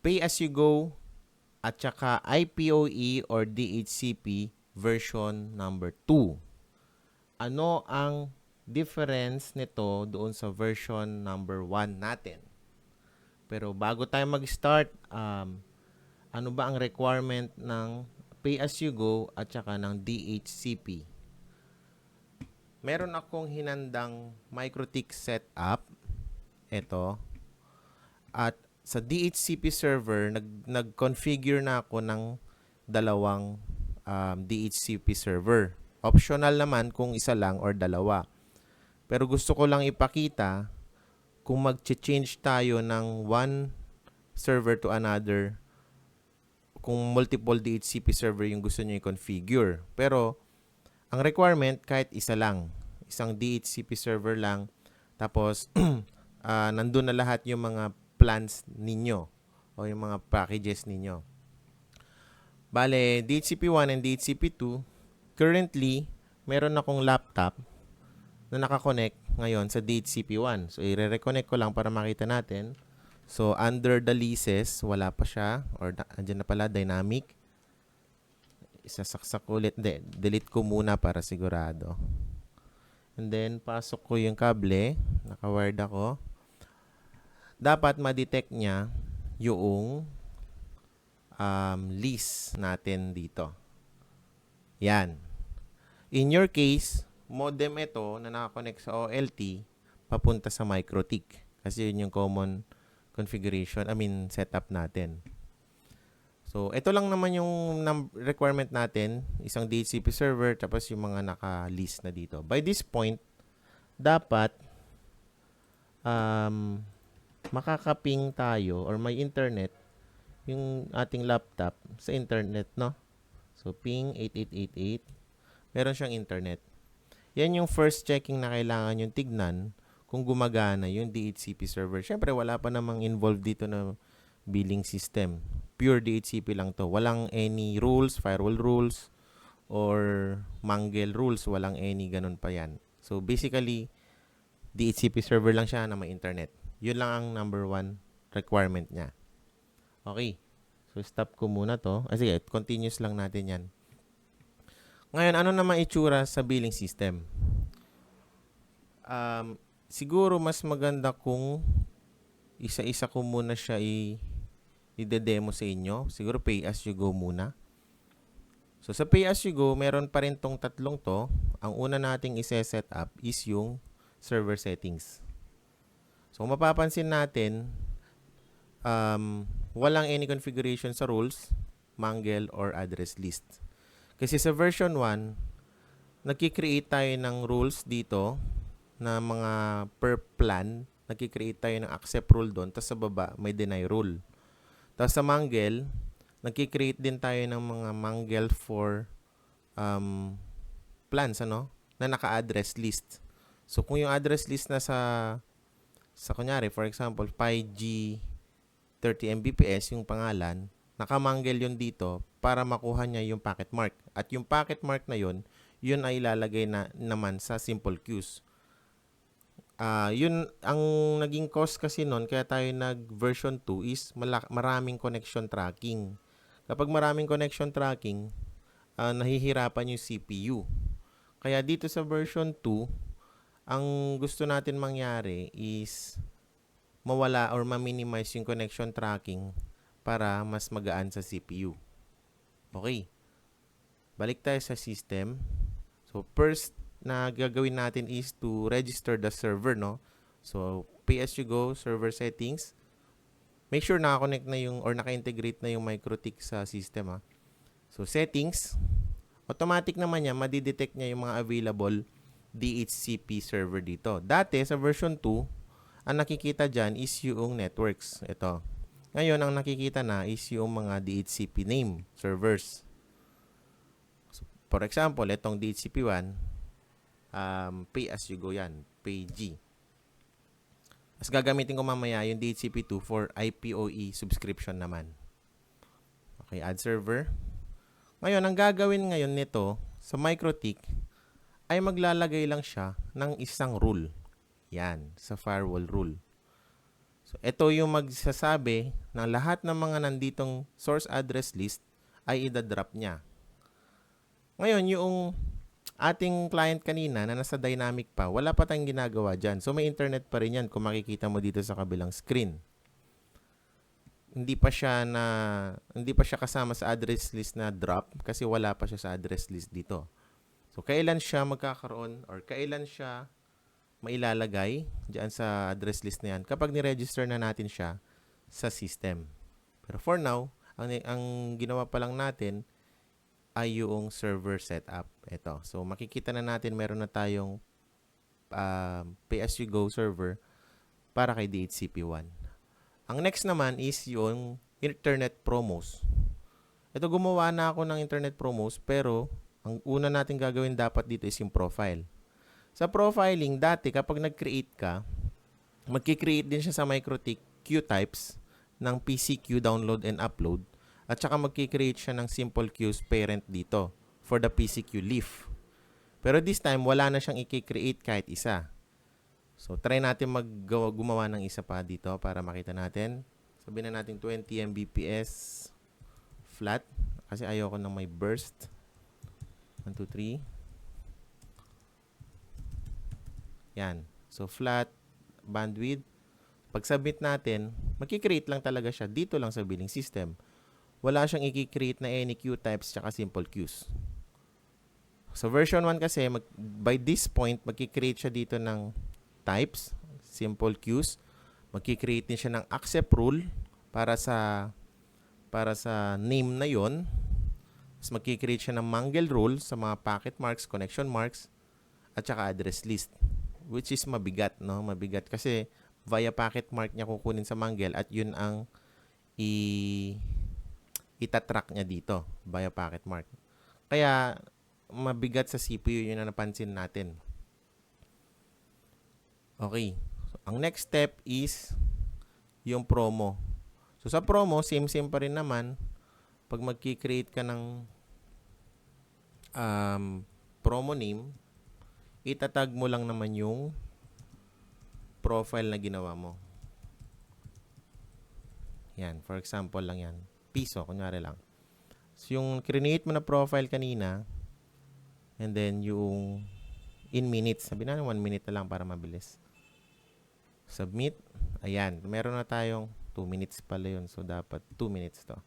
pay-as-you-go at saka IPOE or DHCP version number 2. Ano ang difference nito doon sa version number 1 natin? Pero bago tayo mag-start, ano ba ang requirement ng pay-as-you-go at saka ng DHCP? Meron akong hinandang MikroTik setup. Ito. At sa DHCP server, nag-configure na ako ng dalawang DHCP server. Optional naman kung isa lang or dalawa. Pero gusto ko lang ipakita kung mag-change tayo ng one server to another, kung multiple DHCP server yung gusto nyo i-configure. Pero ang requirement kahit isa lang. Isang DHCP server lang. Tapos nandun na lahat yung mga plans ninyo o yung mga packages ninyo. Bale, DHCP1 and DHCP2, currently, meron akong laptop na nakakonect ngayon sa DHCP1. So, i-reconnect ko lang para makita natin. So, under the leases, wala pa siya. Or, andyan na pala, dynamic. Isasaksak ulit. Delete ko muna para sigurado. And then, pasok ko yung kable. Naka-wired ako. Dapat ma-detect niya yung lease natin dito. Yan. In your case, modem ito na nakakonect sa OLT papunta sa MikroTik. Kasi yun yung common configuration, setup natin. So, ito lang naman yung requirement natin. Isang DHCP server, tapos yung mga naka-list na dito. By this point, dapat makakaping tayo or may internet yung ating laptop sa internet, no? So, ping 8888. Meron siyang internet. Yan yung first checking na kailangan yung tignan kung gumagana yung DHCP server. Siyempre, wala pa namang involved dito na billing system. Pure DHCP lang to. Walang any rules, firewall rules, or Mangle rules. Walang any ganun pa yan. So, basically, DHCP server lang siya na may internet. Yun lang ang number 1 requirement niya. Okay. So, stop ko muna to. Sige, continuous lang natin yan. Ngayon, ano naman itsura sa billing system? Siguro mas maganda kung isa-isa ko muna siya i-demo sa inyo. Siguro pay-as-you-go muna. So, sa pay-as-you-go, meron pa rin tong tatlong to. Ang una nating ise-set up is yung server settings. So, mapapansin natin, walang any configuration sa rules, Mangle, or address list. Kasi sa version 1, nagki-create tayo ng rules dito na mga per plan. Nagki-create tayo ng accept rule doon. Tapos sa baba, may deny rule. Tapos sa Mangle, nagki-create din tayo ng mga Mangle for plans, na naka-address list. So, kung yung address list na sa kunyari, for example, 5G 30 Mbps yung pangalan, naka-Mangle yun dito para makuha niya yung packet mark. At yung packet mark na yun ay ilalagay na naman sa simple queues. Yun ang naging cause kasi nun, kaya tayo nag-version 2 is maraming connection tracking. Kapag maraming connection tracking, nahihirapan yung CPU. Kaya dito sa version 2, ang gusto natin mangyari is mawala or ma-minimize yung connection tracking para mas magaan sa CPU. Okay. Balik tayo sa system. So, first na gagawin natin is to register the server, no? So, pay-as-you-go, server settings. Make sure naka-connect na yung or naka-integrate na yung MikroTik sa system, ha? So, settings. Automatic naman niya, madidetect niya yung mga available DHCP server dito. Dati, sa version 2, ang nakikita dyan is yung networks. Ito. Ngayon, ang nakikita na is yung mga DHCP name servers. So, for example, itong DHCP1, pay-as-you-go yan. PayG. As gagamitin ko mamaya yung DHCP2 for IPOE subscription naman. Okay, add server. Ngayon, ang gagawin ngayon nito sa MikroTik ay maglalagay lang siya ng isang rule. Yan, sa firewall rule. So, So, ito yung magsasabi na lahat ng mga nanditong source address list ay idadrop niya. Ngayon, yung ating client kanina na nasa dynamic pa, wala pa tayong ginagawa dyan. So, may internet pa rin yan kung makikita mo dito sa kabilang screen. Hindi pa siya kasama sa address list na drop kasi wala pa siya sa address list dito. So, kailan siya magkakaroon or kailan siya mailalagay dyan sa address list na yan kapag ni-register na natin siya sa system. Pero for now, ang ginawa pa lang natin ay yung server setup. Ito. So, makikita na natin meron na tayong pay-as-you-go server para kay DHCP1. Ang next naman is yung internet promos. Ito, gumawa na ako ng internet promos pero ang una natin gagawin dapat dito is yung profile. Sa profiling, dati kapag nag-create ka, magki-create din siya sa MikroTik queue types ng PCQ download and upload at saka magki-create siya ng simple queues parent dito for the PCQ leaf. Pero this time, wala na siyang i-create kahit isa. So, try natin gumawa ng isa pa dito para makita natin. Sabihin na natin 20 Mbps flat kasi ayoko nang may burst. 1, 2, 3. Yan. So, flat bandwidth. Pag submit natin, magki-create lang talaga siya dito lang sa billing system. Wala siyang i-create na any queue types tsaka simple queues. So, version 1 kasi, by this point, magki-create siya dito ng types, simple queues. Magki-create din siya ng accept rule para sa name na yon. Tapos magki-create siya ng mangle rule sa mga packet marks, connection marks, at saka address list. Which is mabigat, no? Mabigat kasi via packet mark niya kukunin sa mangle at yun ang itatrack niya dito via packet mark. Kaya mabigat sa CPU yun na napansin natin. Okay. So, ang next step is yung promo. So, sa promo, same pa rin naman. Pag magki-create ka ng promo name, itatag mo lang naman yung profile na ginawa mo. Yan. For example lang yan. Piso, kunyari lang. So, yung create mo na profile kanina, and then yung in minutes. Sabi na 1 minute na lang para mabilis. Submit. Ayan. Meron na tayong 2 minutes pala yun. So, dapat 2 minutes to.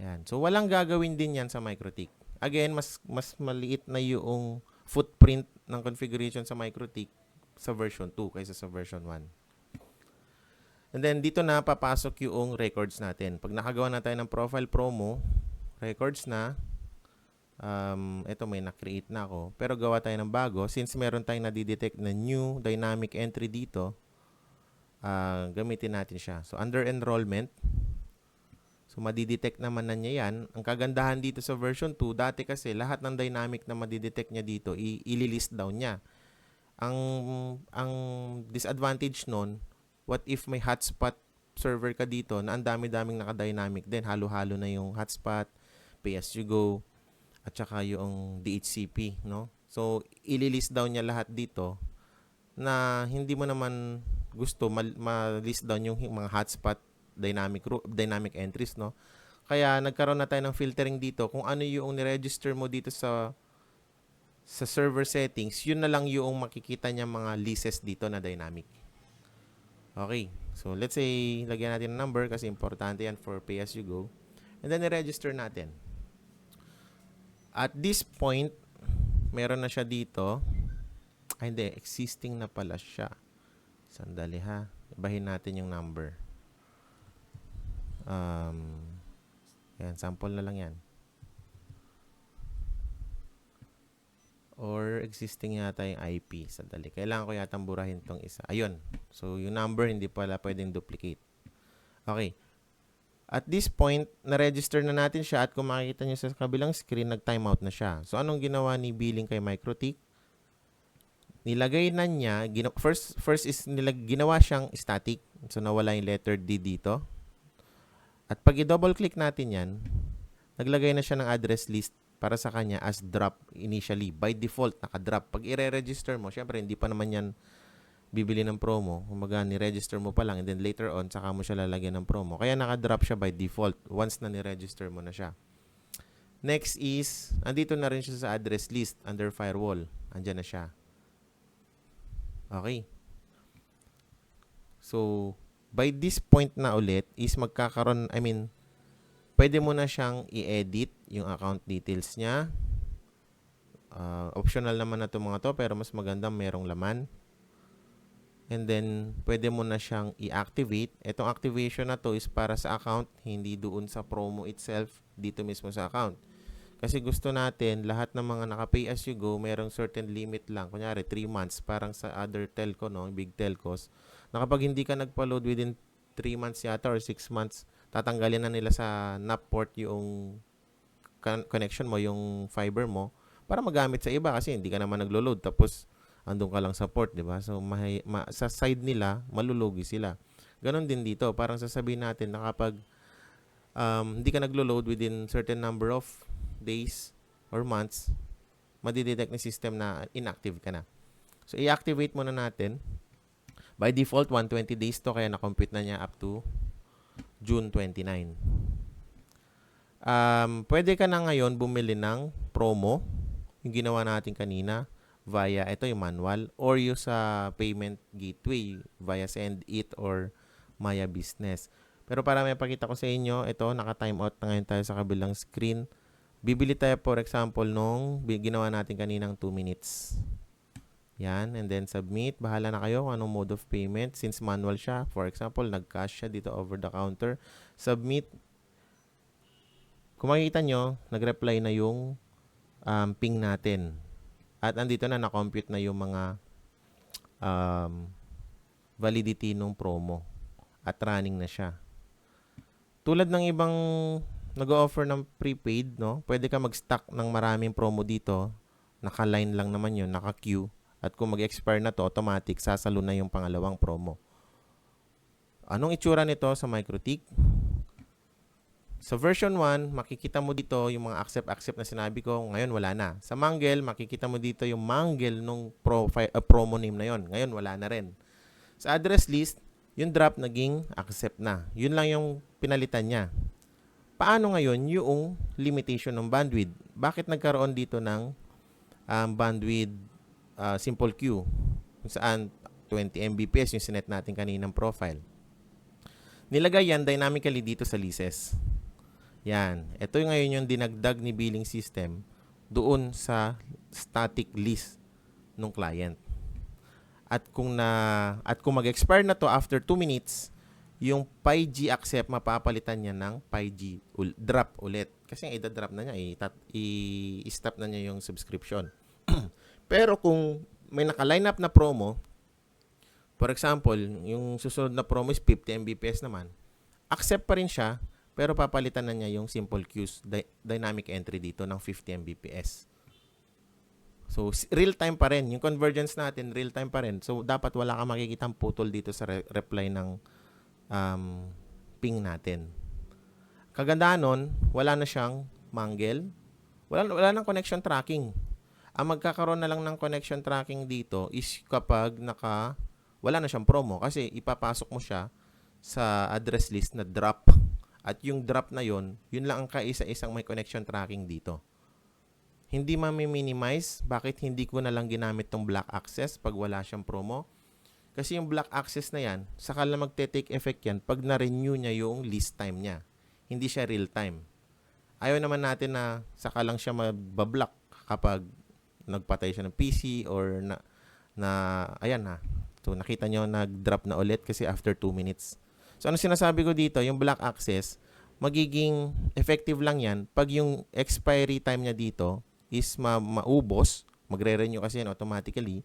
Ayan. So, walang gagawin din yan sa MikroTik. Again, mas maliit na yung footprint ng configuration sa MikroTik sa version 2 kaysa sa version 1. And then, dito na papasok yung records natin. Pag nakagawa na tayo ng profile promo, records na, ito may na-create na ako. Pero gawa tayo ng bago. Since meron tayong nadidetect na new dynamic entry dito, gamitin natin siya. So, under enrollment, so madidetect naman na niya yan. Ang kagandahan dito sa version 2, dati kasi lahat ng dynamic na madidetect niya dito, ililist down niya. Ang disadvantage nun, what if may hotspot server ka dito na ang dami-daming naka-dynamic din. Halo-halo na yung hotspot, pay-as-you-go, at saka yung DHCP, no? So, ililist down niya lahat dito na hindi mo naman gusto ma-list down yung mga hotspot dynamic entries, no? Kaya nagkaroon na tayo ng filtering dito kung ano yung ni-register mo dito sa server settings, yun na lang yung makikita niya mga leases dito na dynamic. Okay. So, let's say, lagyan natin ng number kasi importante yan for pay-as-you-go. And then, i-register natin. At this point, meron na siya dito. Ay, hindi. Existing na pala siya. Sandali ha. Ibahin natin yung number. Yan. Sample na lang yan. Or existing yata yung IP. Sandali. Kailangan ko yata burahin tong isa. Ayun. So, yung number hindi pala pwedeng duplicate. Okay. At this point, na-register na natin siya at kung makikita nyo sa kabilang screen, nag-timeout na siya. So, anong ginawa ni billing kay MikroTik? Nilagay na niya, first is ginawa siyang static. So, nawala yung letter D dito. At pag i-double click natin yan, naglagay na siya ng address list para sa kanya as drop initially. By default, naka-drop. Pag i-re-register mo, syempre, hindi pa naman yan bibili ng promo, kumbaga ni-register mo pa lang and then later on, saka mo siya lalagyan ng promo. Kaya naka-drop siya by default once na ni-register mo na siya. Next is, andito na rin siya sa address list under firewall. Andyan na siya. Okay. So, by this point na ulit is magkakaroon, pwede mo na siyang i-edit yung account details niya. Optional naman na itong mga to, pero mas maganda merong laman. And then, pwede mo na siyang i-activate. Itong activation na to is para sa account, hindi doon sa promo itself, dito mismo sa account. Kasi gusto natin, lahat ng mga naka-pay as you go, merong certain limit lang. Kunyari, 3 months, parang sa other telco, no? Big telcos. Na kapag hindi ka nagpa-load within 3 months yata or 6 months, tatanggalin na nila sa NAP port yung connection mo, yung fiber mo, para magamit sa iba kasi hindi ka naman naglo-load. Tapos, andun ka lang sa port, di ba? So, sa side nila, malulugi sila. Ganon din dito. Parang sasabihin natin na kapag hindi ka naglo-load within certain number of days or months, madidetect ng system na inactive ka na. So, i-activate muna natin. By default, 120 days to, kaya na-compute na niya up to June 29. Pwede ka na ngayon bumili ng promo, yung ginawa natin kanina, via, ito yung manual, or yung sa payment gateway, via SendIt or Maya Business. Pero para may pakita ko sa inyo, ito, naka-time out na ngayon tayo sa kabilang screen. Bibili tayo, for example, nung ginawa natin kaninang 2 minutes. Yan, and then submit. Bahala na kayo kung anong mode of payment. Since manual siya, for example, nag-cash siya dito over the counter. Submit. Kung makikita nyo, nag-reply na yung ping natin. At andito na, na-compute na yung mga validity ng promo. At running na siya. Tulad ng ibang nag-o-offer ng prepaid, no? Pwede ka mag-stock ng maraming promo dito. Naka-line lang naman yun, naka-queue. At kung mag-expire na to, automatic, sasalo na yung pangalawang promo. Anong itsura nito sa MikroTik? Sa version 1, makikita mo dito yung mga accept na sinabi ko. Ngayon, wala na. Sa Mangle, makikita mo dito yung Mangle nung promo name na yon. Ngayon, wala na rin. Sa address list, yung drop naging accept na. Yun lang yung pinalitan niya. Paano ngayon yung limitation ng bandwidth? Bakit nagkaroon dito ng bandwidth simple queue? Kung saan 20 Mbps yung sinet natin kaninang profile. Nilagay yan dynamically dito sa leases. Yan. Ito ngayon yung dinagdag ni billing system doon sa static list ng client. At kung mag-expire na to after 2 minutes, yung 5G accept, mapapalitan niya ng 5G drop ulit. Kasi i-drop na niya, i-stop na niya yung subscription. Pero kung may naka-line up na promo, for example, yung susunod na promo is 50 Mbps naman, accept pa rin siya, pero papalitan na niya yung simple queues, dynamic entry dito ng 50 Mbps. So, real-time pa rin. Yung convergence natin, real-time pa rin. So, dapat wala kang makikitang putol dito sa reply ng ping natin. Kagandahan nun, wala na siyang Mangle. Wala nang connection tracking. Ang magkakaroon na lang ng connection tracking dito is kapag wala na siyang promo. Kasi ipapasok mo siya sa address list na drop. At yung drop na yun lang ang kaisa-isang may connection tracking dito. Hindi ma-minimize. Bakit hindi ko na lang ginamit tong black access pag wala siyang promo? Kasi yung black access na yan, saka lang magte-take effect yan pag na-renew niya yung list time niya. Hindi siya real time. Ayaw naman natin na saka lang siya mabablock kapag nagpatay siya ng PC or ayan na. So nakita nyo, nag-drop na ulit kasi after 2 minutes. So ano sinasabi ko dito, yung black access, magiging effective lang yan pag yung expiry time niya dito is maubos, magre-renew kasi yan automatically,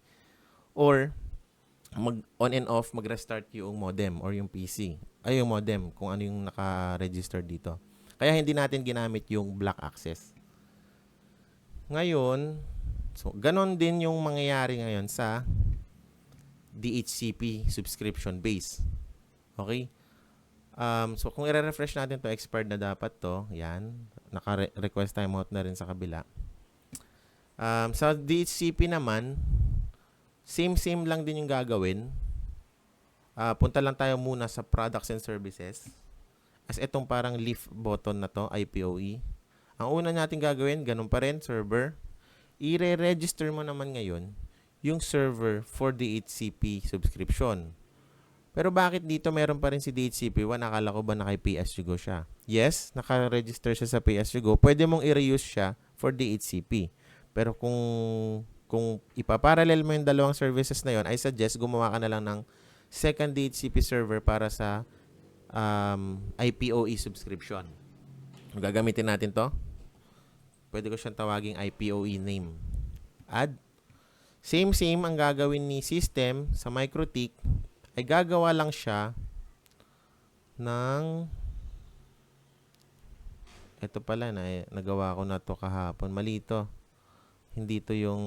or on and off, mag-restart yung modem or yung PC. Ay, yung modem, kung ano yung naka-register dito. Kaya hindi natin ginamit yung black access. Ngayon, so, ganon din yung mangyayari ngayon sa DHCP subscription base. Okay? So, kung i-refresh natin to, expired na dapat to. Yan. Naka-request timeout na rin sa kabila. Sa DHCP naman, Same lang din yung gagawin. Punta lang tayo muna sa products and services. As itong parang leaf button na to, IPOE. Ang una natin gagawin, ganun pa rin, server. I-re-register mo naman ngayon yung server for DHCP subscription. Pero bakit dito meron pa rin si DHCP1? Nakala ko ba naka-pay-as-you-go siya? Yes, naka-register siya sa pay-as-you-go. Pwede mong i-reuse siya for DHCP. Pero kung ipaparallel mo yung dalawang services na yon, I suggest gumawa ka na lang ng second DHCP server para sa IPOE subscription. Gagamitin natin to. Pwede ko siyang tawaging IPOE name. Add. Same ang gagawin ni system sa MikroTik ay gagawa lang siya ng ito pala nagawa ko na to kahapon. Mali ito. Hindi to yung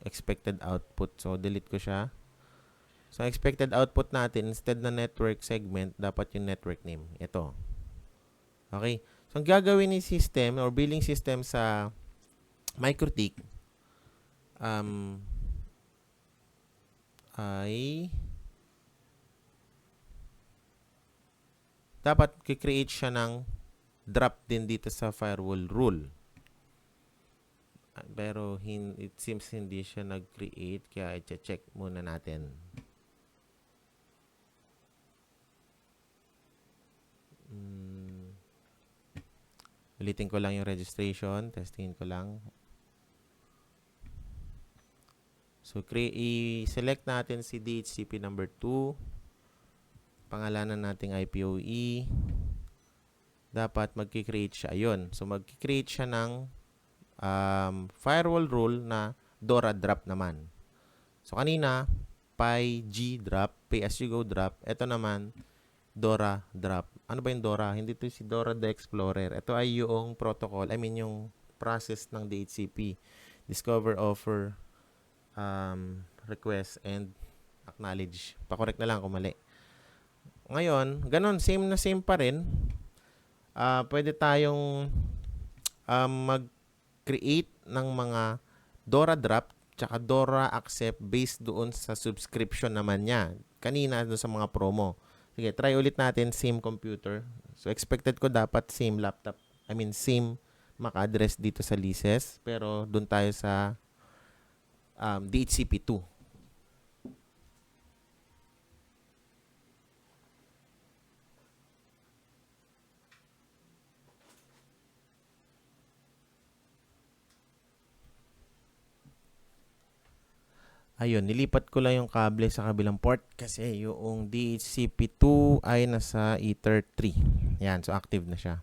expected output. So, delete ko siya. So, expected output natin, instead na network segment, dapat yung network name. Ito. Okay. So, ang gagawin ni system or billing system sa MikroTik ay dapat kikreate siya ng drop din dito sa firewall rule. Pero it seems hindi siya nag-create, kaya i-check muna natin. Ulitin ko lang yung registration. Testingin ko lang. So, i-select natin si DHCP number 2. Pangalanan natin IPOE. Dapat mag-create siya. Ayun. So, mag-create siya ng firewall rule na DORA drop naman. So, kanina, PyG drop, pay-as-you-go drop. Ito naman, DORA drop. Ano ba yung DORA? Hindi ito si DORA the Explorer. Ito ay yung protocol, yung process ng DHCP. Discover, offer, request, and acknowledge. Pa-correct na lang kung mali. Ngayon, ganun, same pa rin. Pwede tayong mag-create ng mga DORA drop tsaka DORA accept based doon sa subscription naman niya. Kanina doon sa mga promo. Sige, try ulit natin same computer. So, expected ko dapat same laptop. Same MAC address dito sa leases. Pero doon tayo sa DHCP2. Ayun, nilipat ko lang yung kable sa kabilang port kasi yung DHCP2 ay nasa Ether 3. Yan, so active na siya.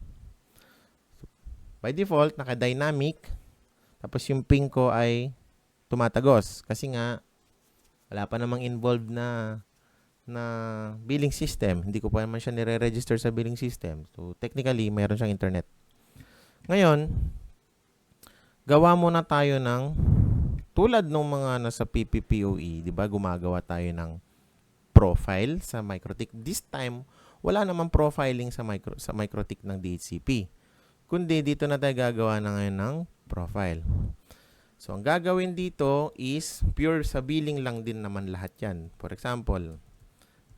So, by default, naka-dynamic. Tapos yung ping ko ay tumatagos. Kasi nga, wala pa namang involved na billing system. Hindi ko pa naman siya nire-register sa billing system. So, technically, mayroon siyang internet. Ngayon, gawa muna tayo ng tulad ng mga nasa PPPoE, di ba, gumagawa tayo ng profile sa MikroTik. This time, wala namang profiling sa MikroTik ng DHCP. Kundi dito na tayo gagawa na ngayon ng profile. So, ang gagawin dito is pure sa billing lang din naman lahat yan. For example,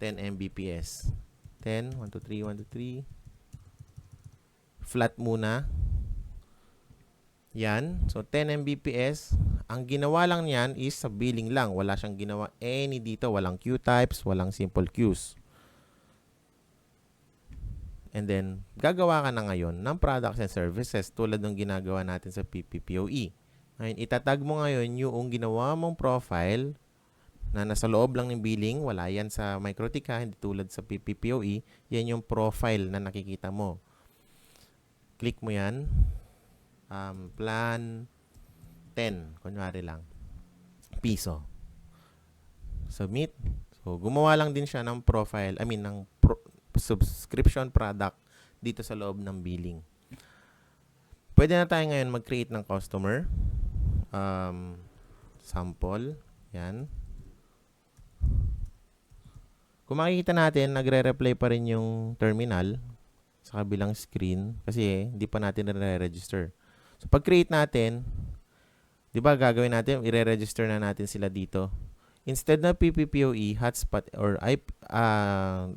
10 Mbps. 10, 1, 2, 3, 1, 2, 3. Flat muna. Yan. So, 10 Mbps. Ang ginawa lang niyan is sa billing lang. Wala siyang ginawa any dito. Walang queue types, walang simple queues. And then, gagawa ka na ngayon ng products and services tulad ng ginagawa natin sa PPPoE. Ngayon, itatag mo ngayon yung ginawa mong profile na nasa loob lang ng billing. Wala yan sa MikroTik, hindi tulad sa PPPoE. Yan yung profile na nakikita mo. Click mo yan. Plan 10, kunwari lang, piso. Submit. So, gumawa lang din siya ng profile, ng subscription product dito sa loob ng billing. Pwede na tayo ngayon mag-create ng customer. Sample. Yan. Kung makikita natin, nagre-replay pa rin yung terminal sa kabilang screen kasi hindi pa natin nare-register. So, pag-create natin, di ba gagawin natin, i-register na natin sila dito. instead na PPPoE, hotspot, or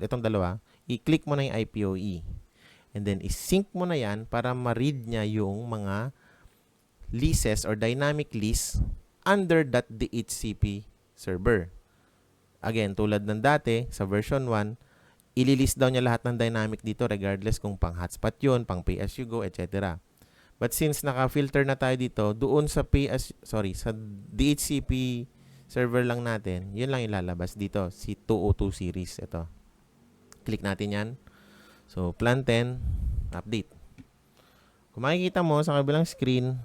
itong dalawa, i-click mo na yung IPOE. And then, i-sync mo na yan para ma-read niya yung mga leases or dynamic lease under that DHCP server. Again, tulad ng dati, sa version 1, ililist daw niya lahat ng dynamic dito regardless kung pang hotspot yun, pang pay-as-you-go, etc. But since naka-filter na tayo dito, doon sa sa DHCP server lang natin, yun lang ilalabas dito, si 202 series. Ito. Click natin yan. So, plan 10, update. Kung makikita mo sa kabilang screen,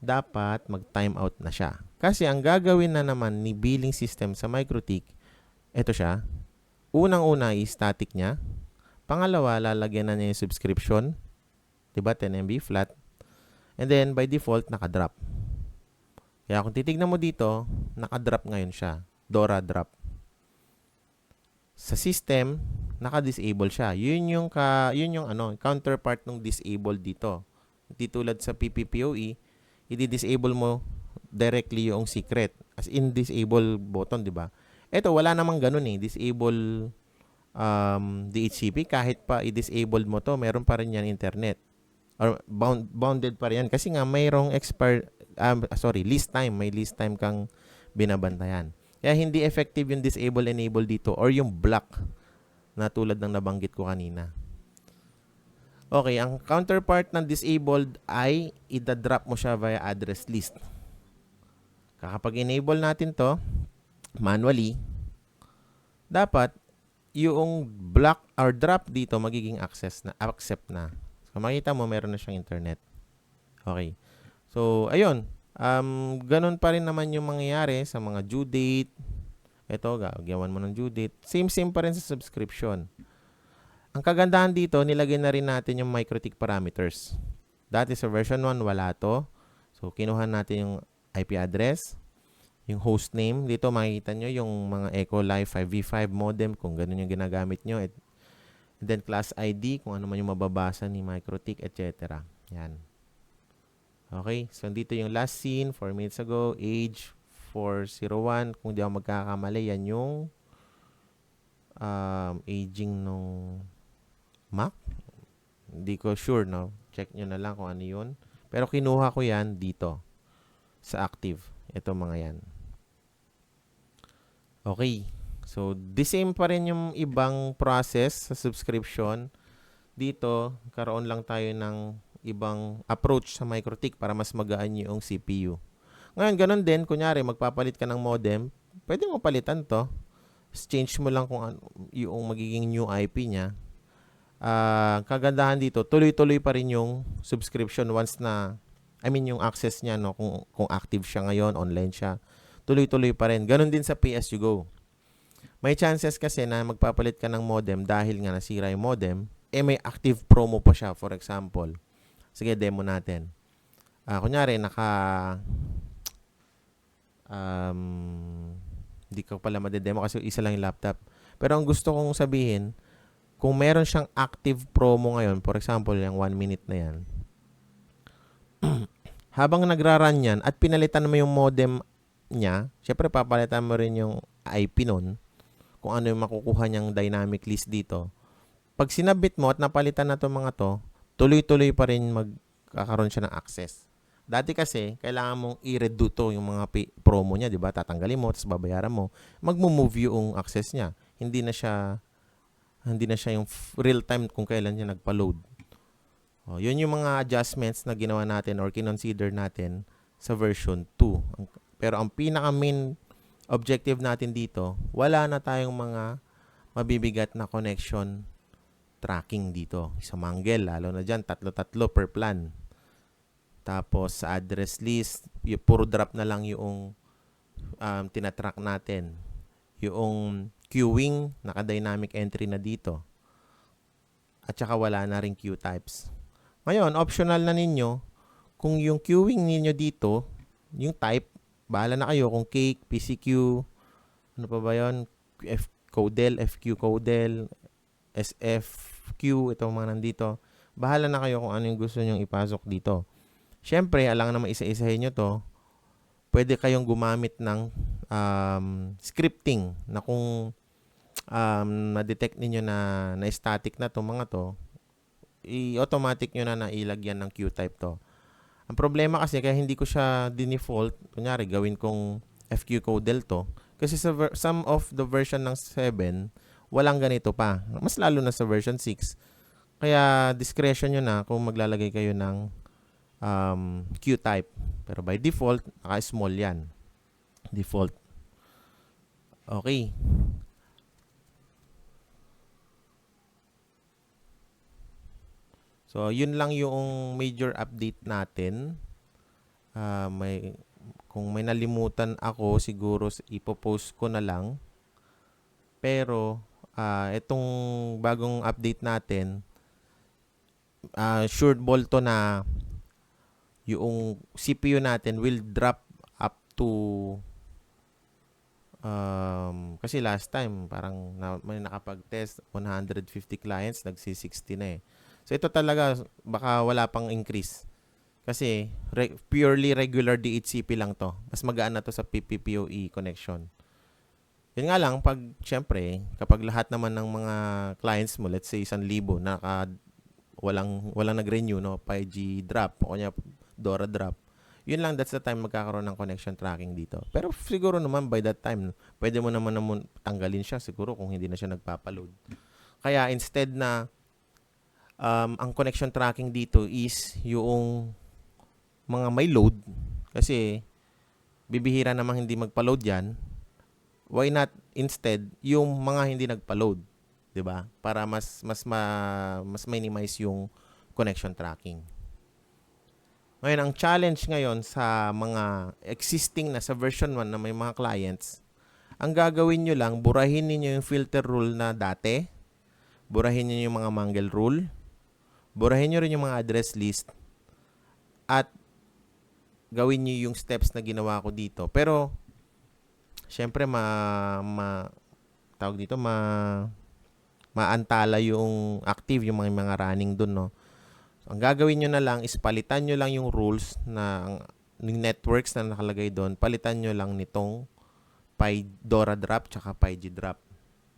dapat mag-timeout na siya. Kasi ang gagawin na naman ni billing system sa MikroTik, ito siya. Unang-una is static niya. Pangalawa, lalagyan na niya yung subscription. Diba? 10 MB flat. And then, by default, naka-drop. Kaya kung titignan mo dito, naka-drop ngayon siya. DORA drop. Sa system, naka-disable siya. Yun yung counterpart ng disable dito. Hindi tulad sa PPPoE, i-disable mo directly yung secret. As in, disable button, di ba? Ito, wala namang ganun eh. Disable DHCP. Kahit pa i-disable mo to, meron pa rin yan internet. Or bounded pa rin yan. Kasi nga, mayroong lease time. May lease time kang binabantayan. Kaya hindi effective yung disable, enable dito or yung block na tulad ng nabanggit ko kanina. Okay, ang counterpart ng disabled ay i-drop mo siya via address list. Kapag enable natin to manually, dapat yung block or drop dito magiging accept na. So, makita mo meron na siyang internet. Okay. So, ayun. Ganun pa rin naman yung mangyayari sa mga due date. Ito, gagawan mo ng due date. Same pa rin sa subscription. Ang kagandahan dito, nilagay na rin natin yung MikroTik parameters. Dati sa version 1, wala to. So, kinuha natin yung IP address, yung host name. Dito, makikita nyo yung mga Echo Live 5v5 modem, kung ganun yung ginagamit nyo. And then, class ID, kung ano man yung mababasa ni MikroTik, etc. Yan. Okay, so dito yung last seen, 4 minutes ago, age 401. Kung di ako magkakamali, yan yung aging nung Mac. Hindi ko sure, no? Check nyo na lang kung ano yun. Pero kinuha ko yan dito sa active. Ito mga yan. Okay, so the same pa rin yung ibang process sa subscription. Dito, karoon lang tayo ng ibang approach sa MikroTik para mas magaan yung CPU. Ngayon, ganun din, kunyari, magpapalit ka ng modem, pwede mo palitan to. Change mo lang kung yung magiging new IP niya. Kagandahan dito, tuloy-tuloy pa rin yung subscription once na, yung access niya, no, kung active siya ngayon, online siya, tuloy-tuloy pa rin. Ganun din sa pay-as-you-go. May chances kasi na magpapalit ka ng modem dahil nga nasira yung modem, may active promo pa siya, for example. Sige, demo natin. Kunyari, hindi ko pala madedemo kasi isa lang yung laptop. Pero ang gusto kong sabihin, kung meron siyang active promo ngayon, for example, yung 1 minute na yan, habang nagra-run yan at pinalitan mo yung modem niya, syempre papalitan mo rin yung IP nun, kung ano yung makukuha niyang dynamic list dito. Pag sinabit mo at napalitan na itong mga to, tuloy-tuloy pa rin magkakaroon siya ng access. Dati kasi, kailangan mong i-reduto yung mga promo niya, di ba? Tatanggalin mo, tapos babayaran mo. Mag-move yung access niya. Hindi na siya yung real time kung kailan niya nagpa-load. Yun yung mga adjustments na ginawa natin or kinonsider natin sa version 2. Pero ang pinaka-main objective natin dito, wala na tayong mga mabibigat na connection tracking dito. Sa Manggel, lalo na dyan, 3 per plan. Tapos sa address list, puro drop na lang yung tinatrack natin. Yung queuing, naka-dynamic entry na dito. At saka wala na rin queue types. Ngayon, optional na ninyo, kung yung queuing ninyo dito, yung type, bahala na kayo kung cake, PCQ, ano pa ba yun? Codel, FQ Codel, SFQ, itong mga nandito. Bahala na kayo kung ano yung gusto nyong ipasok dito. Siyempre, alang naman isa-isahin nyo to. pwede kayong gumamit ng scripting na kung na-detect ninyo na static na itong mga to, i-automatic nyo na ilagyan ng Q-type to. Ang problema kasi kaya hindi ko siya dinefault, kunyari gawin kong FQ codel to, kasi sa some of the version ng 7, walang ganito pa. Mas lalo na sa version 6. Kaya discretion nyo na kung maglalagay kayo ng Q-type. Pero by default, naka-small yan. Default. Okay. So, yun lang yung major update natin. Kung may nalimutan ako, siguro ipopost ko na lang. Pero, itong bagong update natin, sure ball to na yung CPU natin will drop up to kasi last time parang may nakapag-test 150 clients, nagsi-60 na eh. So ito talaga baka wala pang increase. Kasi purely regular DHCP lang to. Mas magaan na to sa PPPoE connection. Yun nga lang, syempre, kapag lahat naman ng mga clients mo, let's say 1,000 na walang nag-renew, no, 5G drop, o kanya DORA drop, yun lang, that's the time magkakaroon ng connection tracking dito. Pero siguro naman by that time, pwede mo naman tanggalin siya siguro kung hindi na siya nagpapaload. Kaya instead na ang connection tracking dito is yung mga may load, kasi bibihira namang hindi magpa-load yan, why not instead yung mga hindi nagpa-load, 'di ba? Para mas minimize yung connection tracking. Ngayon, ang challenge ngayon sa mga existing na sa version 1 na may mga clients, ang gagawin nyo lang, burahin niyo yung filter rule na dati, burahin niyo yung mga mangle rule, burahin nyo rin yung mga address list, at gawin nyo yung steps na ginawa ko dito. Pero, syempre, maantala yung active, yung mga running dun, no? Ang gagawin nyo na lang is palitan nyo lang yung rules ng networks na nakalagay doon. Palitan nyo lang nitong DORA drop tsaka 5G drop.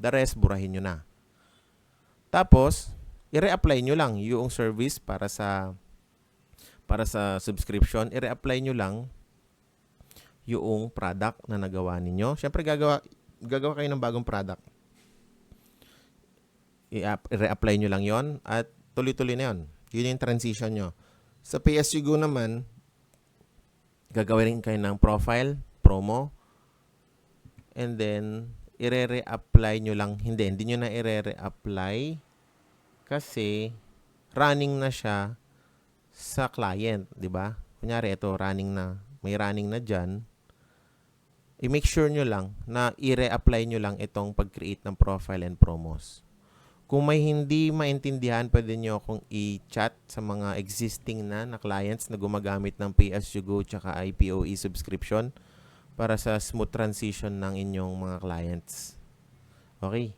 The rest, burahin nyo na. Tapos, i-reapply nyo lang yung service para sa subscription. I-reapply nyo lang yung product na nagawa ninyo. Siyempre, gagawa kayo ng bagong product. I-reapply nyo lang yon at tuloy-tuloy na yon. Yun yung transition nyo. Sa PSUGO naman, gagawin kayo ng profile, promo, and then, i-re-apply nyo lang. Hindi nyo na i-re-apply kasi running na siya sa client, di ba? Kunyari, ito, may running na dyan. I-make sure nyo lang na i-re-apply nyo lang itong pag-create ng profile and promos. Kung may hindi maintindihan, pwede nyo akong i-chat sa mga existing na clients na gumagamit ng PSUGO tsaka IPOE subscription para sa smooth transition ng inyong mga clients. Okay?